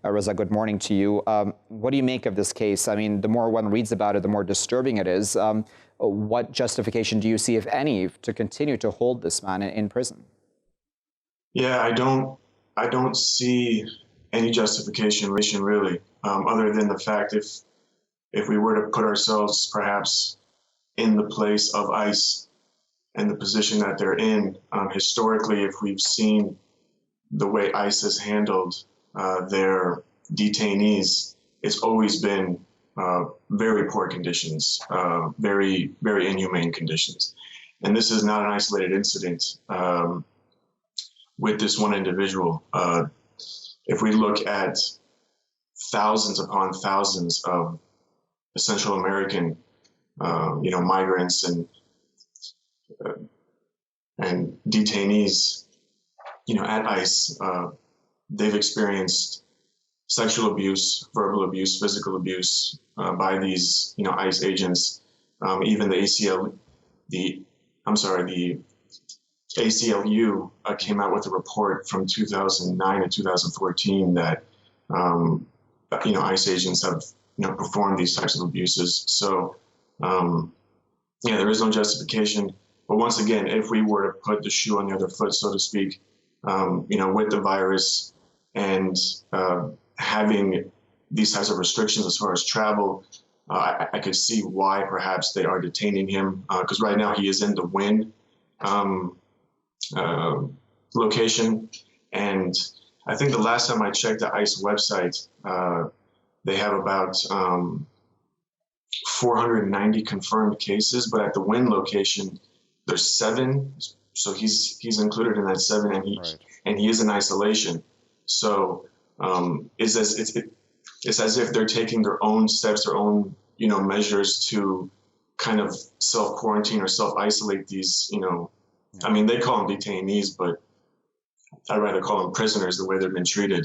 Reza, good morning to you. What do you make of this case? I mean, the more one reads about it, the more disturbing it is. What justification do you see, if any, to continue to hold this man in prison? Yeah, I don't see any justification really, other than the fact if we were to put ourselves perhaps in the place of ICE and the position that they're in, historically, if we've seen the way ICE has handled their detainees, it's always been very poor conditions, very, very inhumane conditions. And this is not an isolated incident with this one individual. If we look at thousands upon thousands of Central American, migrants and detainees, at ICE, they've experienced sexual abuse, verbal abuse, physical abuse by these, ICE agents. Even the ACLU came out with a report from 2009 and 2014 that, ICE agents have, performed these types of abuses. So, there is no justification. But once again, if we were to put the shoe on the other foot, so to speak, with the virus and having these types of restrictions as far as travel, I could see why perhaps they are detaining him, because right now he is in the WIN location. And I think the last time I checked the ICE website, they have about 490 confirmed cases, but at the WIN location, there's 7. So he's included in that 7, and he is in isolation. So it's as if they're taking their own steps, their own measures to kind of self-quarantine or self-isolate these. I mean, they call them detainees, but I'd rather call them prisoners the way they've been treated.